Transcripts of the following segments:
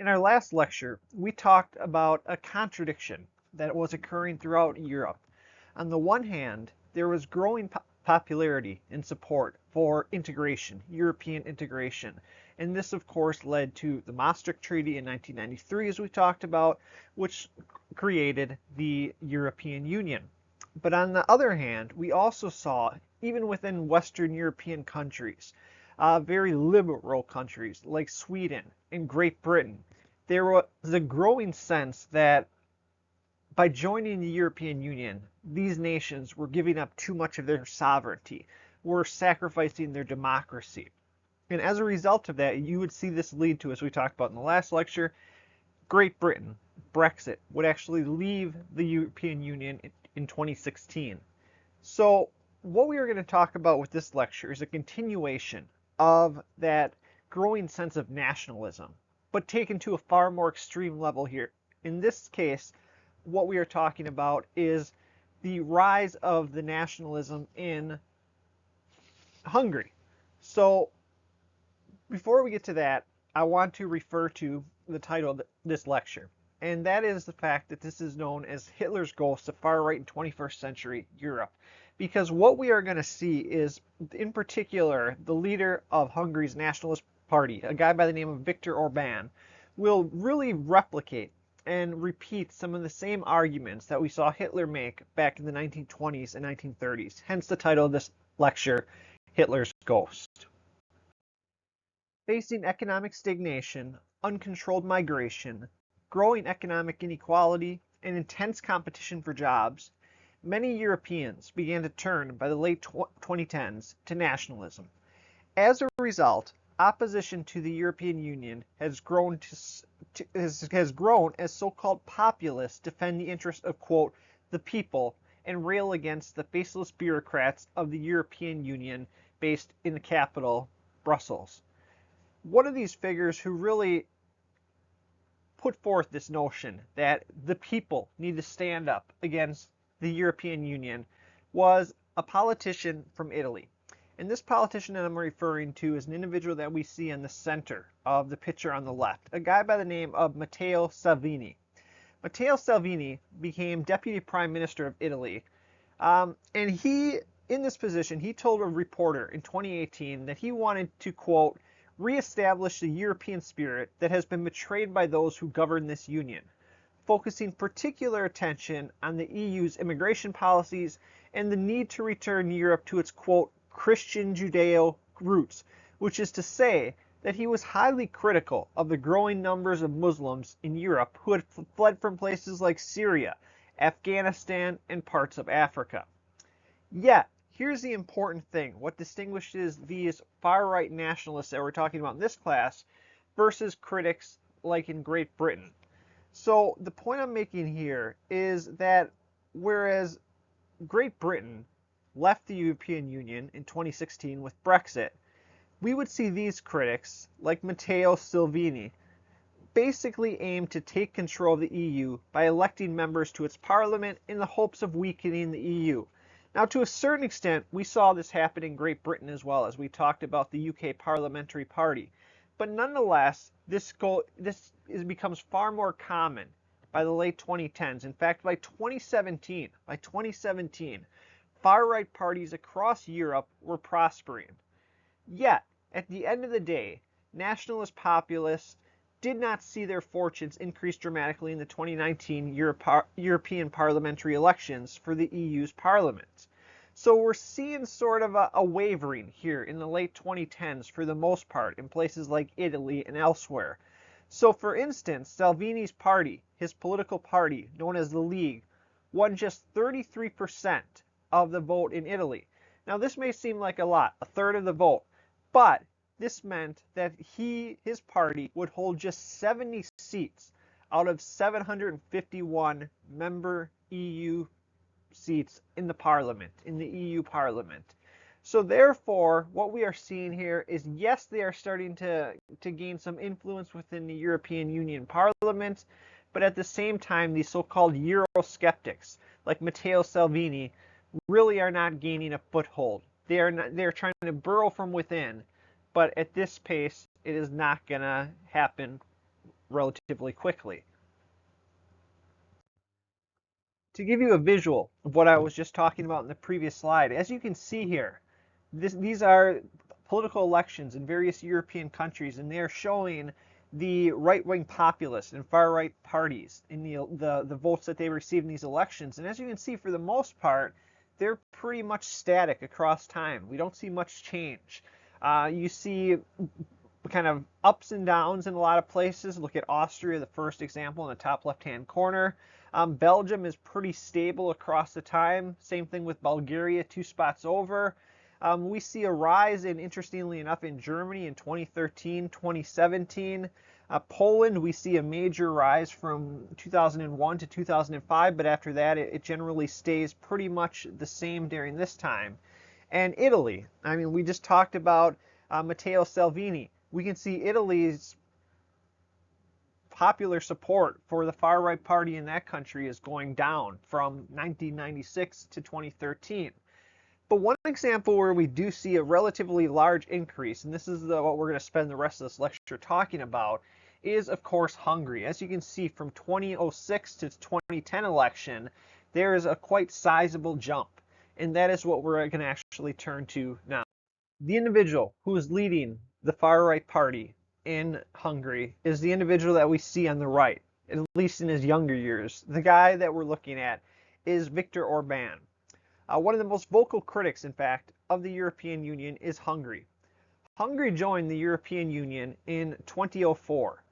In our last lecture, we talked about a contradiction that was occurring throughout Europe. On the one hand, there was growing popularity and support for integration, European integration. And this, of course, led to the Maastricht Treaty in 1993, as we talked about, which created the European Union. But on the other hand, we also saw, even within Western European countries, very liberal countries like Sweden and Great Britain, there was a growing sense that by joining the European Union, these nations were giving up too much of their sovereignty, were sacrificing their democracy. And as a result of that, you would see this lead to, as we talked about in the last lecture, Great Britain, Brexit, would actually leave the European Union in 2016. So what we are going to talk about with this lecture is a continuation of that growing sense of nationalism, but taken to a far more extreme level here. In this case, what we are talking about is the rise of the nationalism in Hungary. So before we get to that, I want to refer to the title of this lecture, and that is the fact that this is known as Hitler's Ghost, the far right in 21st century Europe. Because what we are going to see is, in particular, the leader of Hungary's Nationalist Party, a guy by the name of Viktor Orban, will really replicate and repeat some of the same arguments that we saw Hitler make back in the 1920s and 1930s. Hence the title of this lecture, Hitler's Ghost. Facing economic stagnation, uncontrolled migration, growing economic inequality, and intense competition for jobs, many Europeans began to turn by the late 2010s to nationalism. As a result, opposition to the European Union has grown as so-called populists defend the interests of, quote, the people and rail against the faceless bureaucrats of the European Union based in the capital, Brussels. One of these figures who really put forth this notion that the people need to stand up against the European Union was a politician from Italy. And this politician that I'm referring to is an individual that we see in the center of the picture on the left, a guy by the name of Matteo Salvini. Matteo Salvini became Deputy Prime Minister of Italy, and in this position, he told a reporter in 2018 that he wanted to, quote, reestablish the European spirit that has been betrayed by those who govern this union, focusing particular attention on the EU's immigration policies and the need to return Europe to its, quote, Christian Judeo roots, which is to say that he was highly critical of the growing numbers of Muslims in Europe who had fled from places like Syria, Afghanistan, and parts of Africa. Yet, here's the important thing. What distinguishes these far-right nationalists that we're talking about in this class versus critics like in Great Britain. So the point I'm making here is that whereas Great Britain left the European Union in 2016 with Brexit, we would see these critics, like Matteo Salvini, basically aim to take control of the EU by electing members to its parliament in the hopes of weakening the EU. Now, to a certain extent, we saw this happen in Great Britain as well, as we talked about the UK Parliamentary Party. But nonetheless, this becomes far more common by the late 2010s. In fact, by 2017, far-right parties across Europe were prospering. Yet, at the end of the day, nationalist populists did not see their fortunes increase dramatically in the 2019 European parliamentary elections for the EU's parliament. So we're seeing sort of a wavering here in the late 2010s for the most part in places like Italy and elsewhere. So for instance, Salvini's party, his political party, known as the League, won just 33% of the vote in Italy. Now this may seem like a lot, a third of the vote, but this meant that his party would hold just 70 seats out of 751 member EU seats in the parliament, in the EU parliament. So therefore, what we are seeing here is, yes, they are starting to gain some influence within the European Union Parliament, but at the same time, these so-called Eurosceptics, like Matteo Salvini, really are not gaining a foothold. They're trying to burrow from within, but at this pace, it is not going to happen relatively quickly. To give you a visual of what I was just talking about in the previous slide, as you can see here, these are political elections in various European countries, and they are showing the right-wing populist and far-right parties in the votes that they receive in these elections. And as you can see, for the most part, they're pretty much static across time. We don't see much change. You see kind of ups and downs in a lot of places. Look at Austria, the first example in the top left-hand corner. Belgium is pretty stable across the time. Same thing with Bulgaria, 2 spots over. We see a rise interestingly enough, in Germany in 2013, 2017. Poland, we see a major rise from 2001 to 2005, but after that, it generally stays pretty much the same during this time. And Italy, I mean, we just talked about Matteo Salvini. We can see Italy's popular support for the far-right party in that country is going down from 1996 to 2013. But one example where we do see a relatively large increase, and this is what we're going to spend the rest of this lecture talking about, is of course Hungary. As you can see, from 2006 to 2010 election, there is a quite sizable jump, and that is what we're going to actually turn to now. The individual who is leading the far-right party in Hungary is the individual that we see on the right, at least in his younger years. The guy that we're looking at is Viktor Orban. One of the most vocal critics, in fact, of the European Union is Hungary. Hungary joined the European Union in 2004.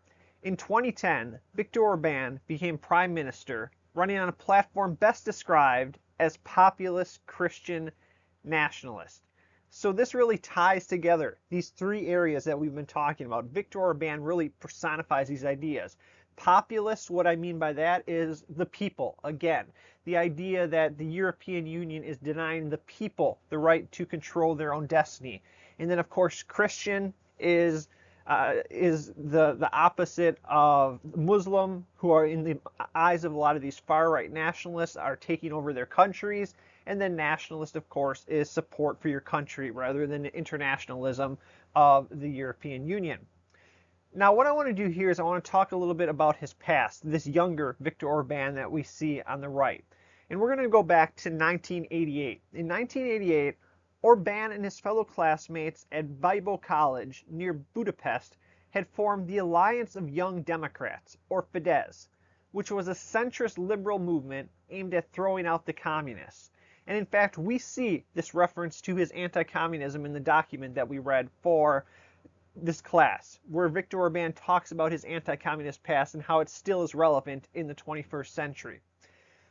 In 2010, Viktor Orban became prime minister, running on a platform best described as populist Christian nationalist. So this really ties together these 3 areas that we've been talking about. Viktor Orban really personifies these ideas. Populist, what I mean by that is the people. Again, the idea that the European Union is denying the people the right to control their own destiny. And then, of course, Christian is the opposite of Muslim, who are, in the eyes of a lot of these far-right nationalists, are taking over their countries. And then nationalist, of course, is support for your country rather than the internationalism of the European Union. Now, what I want to do here is I want to talk a little bit about his past, this younger Viktor Orban that we see on the right. And we're going to go back to 1988. In 1988, Orban and his fellow classmates at Bajbo College near Budapest had formed the Alliance of Young Democrats, or Fidesz, which was a centrist liberal movement aimed at throwing out the communists. And in fact, we see this reference to his anti-communism in the document that we read for this class, where Viktor Orban talks about his anti-communist past and how it still is relevant in the 21st century.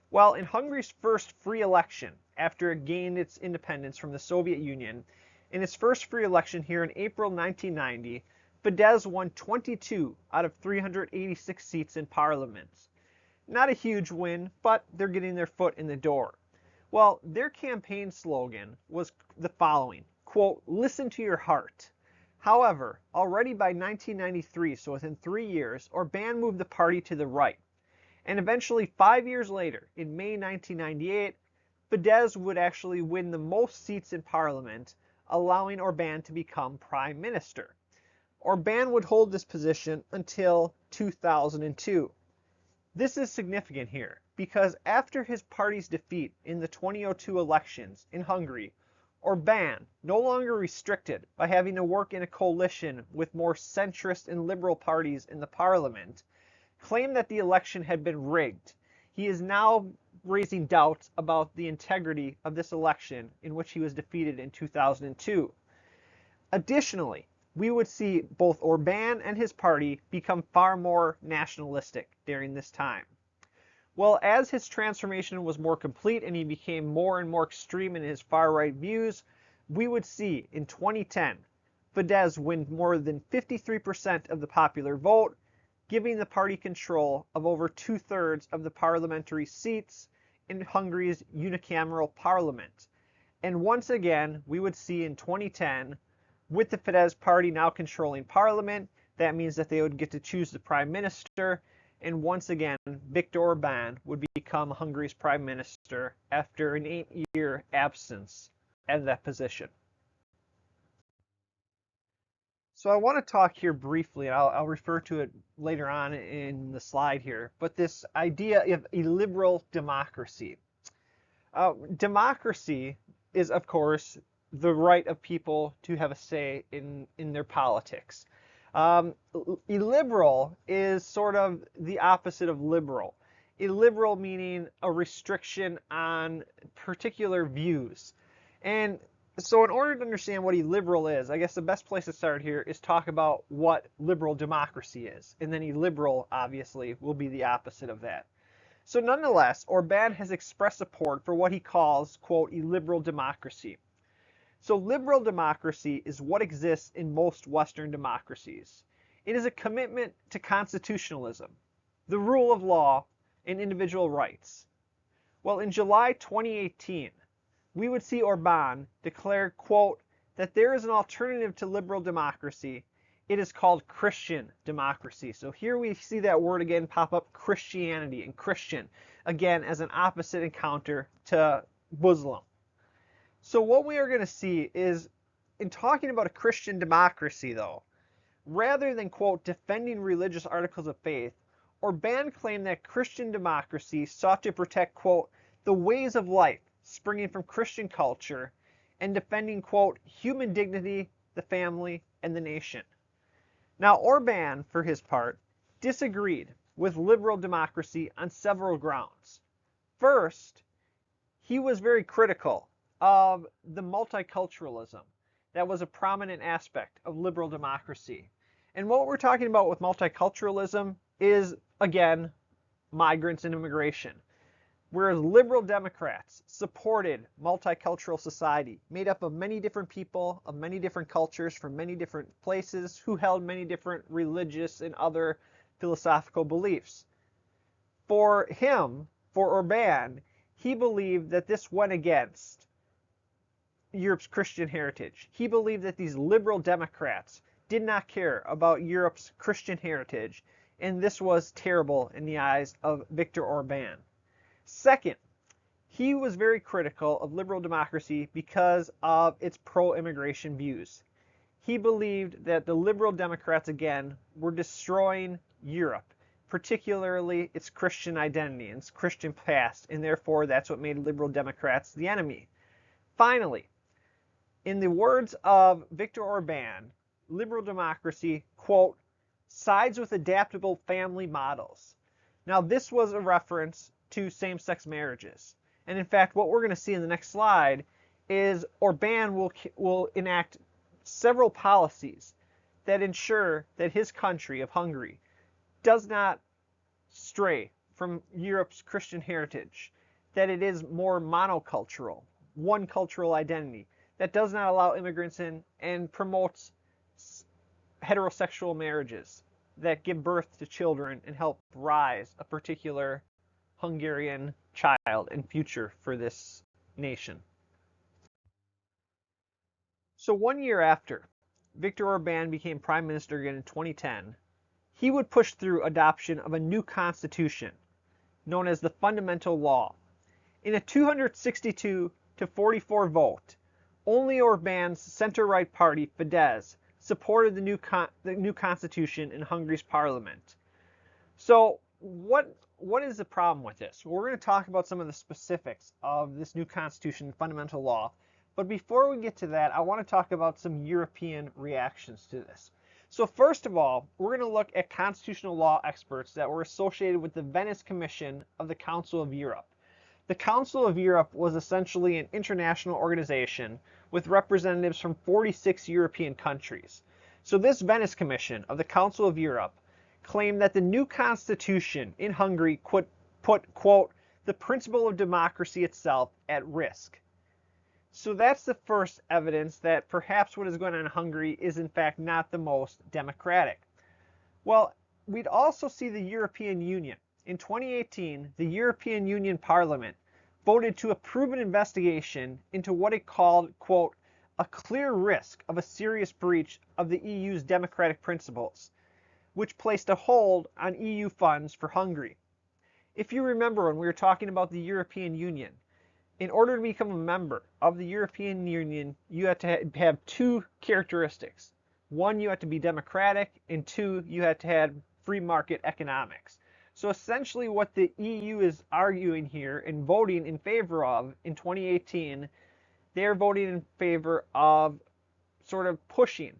Well, in Hungary's first free election, after it gained its independence from the Soviet Union, in its first free election here in April 1990, Fidesz won 22 out of 386 seats in parliament. Not a huge win, but they're getting their foot in the door. Well, their campaign slogan was the following, quote, "Listen to your heart." However, already by 1993, so within 3 years, Orban moved the party to the right. And eventually, 5 years later, in May 1998, Fidesz would actually win the most seats in parliament, allowing Orban to become prime minister. Orban would hold this position until 2002. This is significant here, because after his party's defeat in the 2002 elections in Hungary, Orban, no longer restricted by having to work in a coalition with more centrist and liberal parties in the parliament, claimed that the election had been rigged. He is now raising doubts about the integrity of this election in which he was defeated in 2002. Additionally, we would see both Orban and his party become far more nationalistic during this time. Well, as his transformation was more complete and he became more and more extreme in his far-right views, we would see in 2010 Fidesz win more than 53% of the popular vote, giving the party control of over 2/3 of the parliamentary seats in Hungary's unicameral parliament. And once again, we would see in 2010, with the Fidesz party now controlling parliament, that means that they would get to choose the prime minister, and once again, Viktor Orban would become Hungary's prime minister after an 8-year absence at that position. So I want to talk here briefly, and I'll refer to it later on in the slide here, but this idea of a liberal democracy. Democracy is, of course, the right of people to have a say in their politics. Illiberal is sort of the opposite of liberal. Illiberal meaning a restriction on particular views. And so in order to understand what illiberal is, I guess the best place to start here is talk about what liberal democracy is. And then illiberal, obviously, will be the opposite of that. So nonetheless, Orban has expressed support for what he calls, quote, illiberal democracy. So liberal democracy is what exists in most Western democracies. It is a commitment to constitutionalism, the rule of law, and individual rights. Well, in July 2018, we would see Orban declare, quote, that there is an alternative to liberal democracy. It is called Christian democracy. So here we see that word again pop up, Christianity and Christian, again as an opposite encounter to Muslim. So what we are going to see is, in talking about a Christian democracy though, rather than, quote, defending religious articles of faith, Orban claimed that Christian democracy sought to protect, quote, the ways of life springing from Christian culture and defending, quote, human dignity, the family, and the nation. Now, Orban, for his part, disagreed with liberal democracy on several grounds. First, he was very critical of the multiculturalism that was a prominent aspect of liberal democracy. And what we're talking about with multiculturalism is, again, migrants and immigration. Whereas liberal Democrats supported multicultural society made up of many different people, of many different cultures from many different places who held many different religious and other philosophical beliefs. For him, for Orban, he believed that this went against Europe's Christian heritage. He believed that these liberal Democrats did not care about Europe's Christian heritage, and this was terrible in the eyes of Viktor Orban. Second, he was very critical of liberal democracy because of its pro-immigration views. He believed that the liberal Democrats, again, were destroying Europe, particularly its Christian identity and its Christian past, and therefore that's what made liberal Democrats the enemy. Finally, in the words of Viktor Orban, liberal democracy, quote, sides with adaptable family models. Now, this was a reference to same-sex marriages. And in fact, what we're going to see in the next slide is Orban will enact several policies that ensure that his country of Hungary does not stray from Europe's Christian heritage, that it is more monocultural, one cultural identity, that does not allow immigrants in and promotes heterosexual marriages that give birth to children and help rise a particular Hungarian child and future for this nation. So 1 year after Viktor Orban became prime minister again in 2010, he would push through adoption of a new constitution known as the Fundamental Law. In a 262 to 44 vote, only Orban's center-right party, Fidesz, supported the new constitution in Hungary's parliament. So what is the problem with this? Well, we're going to talk about some of the specifics of this new constitution, fundamental law. But before we get to that, I want to talk about some European reactions to this. So first of all, we're going to look at constitutional law experts that were associated with the Venice Commission of the Council of Europe. The Council of Europe was essentially an international organization with representatives from 46 European countries. So this Venice Commission of the Council of Europe claimed that the new constitution in Hungary put, quote, the principle of democracy itself at risk. So that's the first evidence that perhaps what is going on in Hungary is in fact not the most democratic. Well, we'd also see the European Union. In 2018, the European Union Parliament voted to approve an investigation into what it called, quote, a clear risk of a serious breach of the EU's democratic principles, which placed a hold on EU funds for Hungary. If you remember when we were talking about the European Union, in order to become a member of the European Union, you have to have two characteristics. One, you had to be democratic, and two, you had to have free market economics. So essentially what the EU is arguing here and voting in favor of in 2018, they're voting in favor of sort of pushing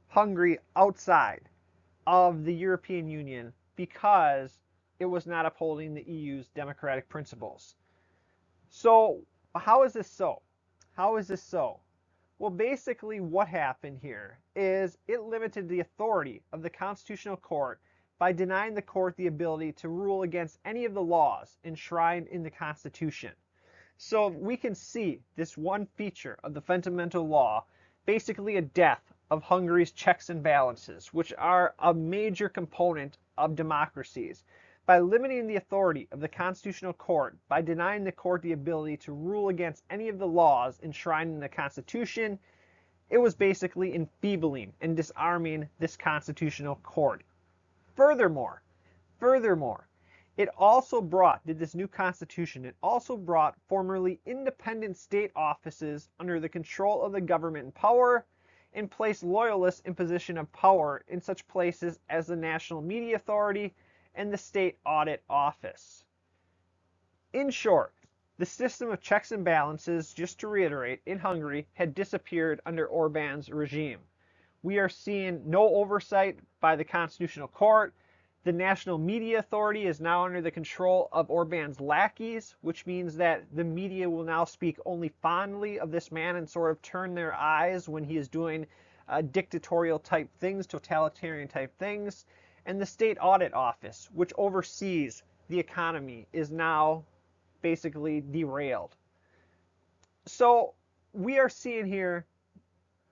Hungary outside of the European Union because it was not upholding the EU's democratic principles. So, how is this so? How is this so? Well, basically, what happened here is it limited the authority of the Constitutional Court by denying the court the ability to rule against any of the laws enshrined in the Constitution. So we can see this one feature of the fundamental law, basically a death of Hungary's checks and balances, which are a major component of democracies. By limiting the authority of the Constitutional Court, by denying the court the ability to rule against any of the laws enshrined in the Constitution, it was basically enfeebling and disarming this Constitutional Court. Furthermore, it also brought, this new constitution, it also brought formerly independent state offices under the control of the government in power and placed loyalists in position of power in such places as the National Media Authority and the State Audit Office. In short, the system of checks and balances, just to reiterate, in Hungary had disappeared under Orbán's regime. We are seeing no oversight by the Constitutional Court. The National Media Authority is now under the control of Orbán's lackeys, which means that the media will now speak only fondly of this man and sort of turn their eyes when he is doing dictatorial type things, totalitarian type things. And the State Audit Office, which oversees the economy, is now basically derailed. So we are seeing here,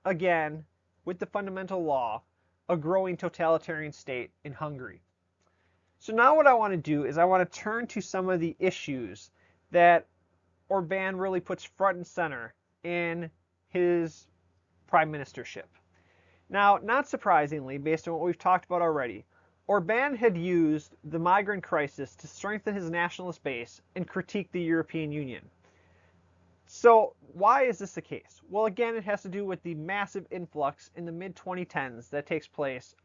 again, with the fundamental law, a growing totalitarian state in Hungary. So now what I want to do is I want to turn to some of the issues that Orbán really puts front and center in his prime ministership. Now, not surprisingly, based on what we've talked about already, Orbán had used the migrant crisis to strengthen his nationalist base and critique the European Union. So why is this the case? Well, again, it has to do with the massive influx in the mid-2010s that takes place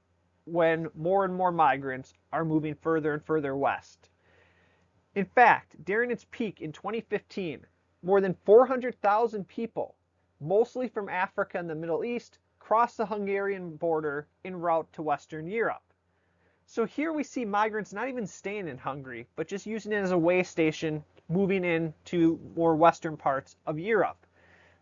when more and more migrants are moving further and further west. In fact, during its peak in 2015, more than 400,000 people, mostly from Africa and the Middle East, crossed the Hungarian border en route to Western Europe. So here we see migrants not even staying in Hungary, but just using it as a way station, moving into more western parts of Europe.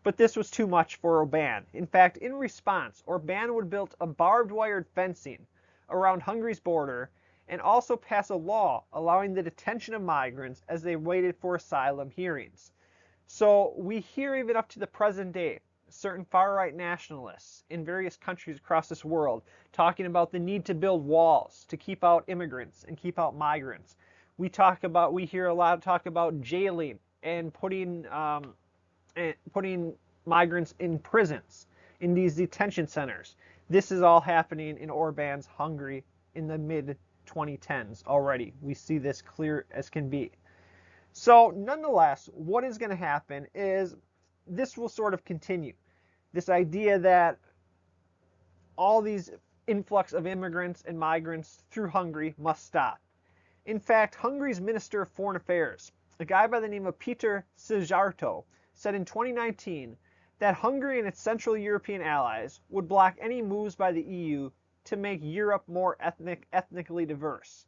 But this was too much for Orbán. In fact, in response, Orbán would build a barbed wired fencing around Hungary's border and also pass a law allowing the detention of migrants as they waited for asylum hearings. So we hear even up to the present day certain far-right nationalists in various countries across this world talking about the need to build walls to keep out immigrants and keep out migrants. We hear a lot of talk about jailing and putting migrants in prisons, in these detention centers. This is all happening in Orbán's Hungary in the mid-2010s already. We see this clear as can be. So nonetheless, what is going to happen is this will sort of continue. This idea that all these influx of immigrants and migrants through Hungary must stop. In fact, Hungary's Minister of Foreign Affairs, a guy by the name of Péter Szijjártó, said in 2019 that Hungary and its Central European allies would block any moves by the EU to make Europe more ethnically diverse.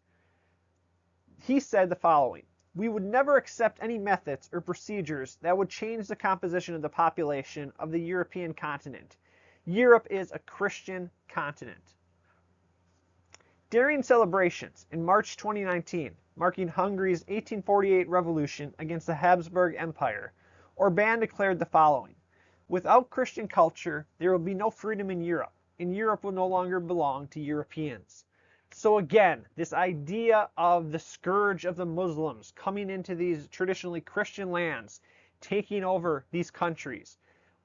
He said the following: "We would never accept any methods or procedures that would change the composition of the population of the European continent. Europe is a Christian continent." During celebrations in March 2019, marking Hungary's 1848 revolution against the Habsburg Empire, Orbán declared the following: "Without Christian culture, there will be no freedom in Europe, and Europe will no longer belong to Europeans." So again, this idea of the scourge of the Muslims coming into these traditionally Christian lands, taking over these countries.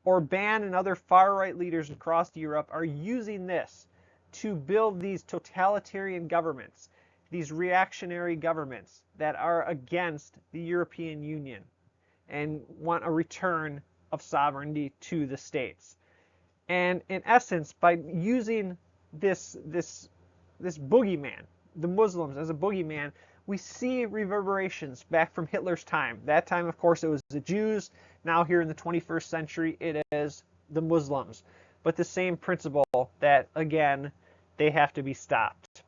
Orbán and other far-right leaders across Europe are using this to build these totalitarian governments, these reactionary governments that are against the European Union and want a return of sovereignty to the states. And in essence, by using this boogeyman, the Muslims as a boogeyman, we see reverberations back from Hitler's time. That time, of course, it was the Jews. Now here in the 21st century, it is the Muslims. But the same principle that, again, they have to be stopped.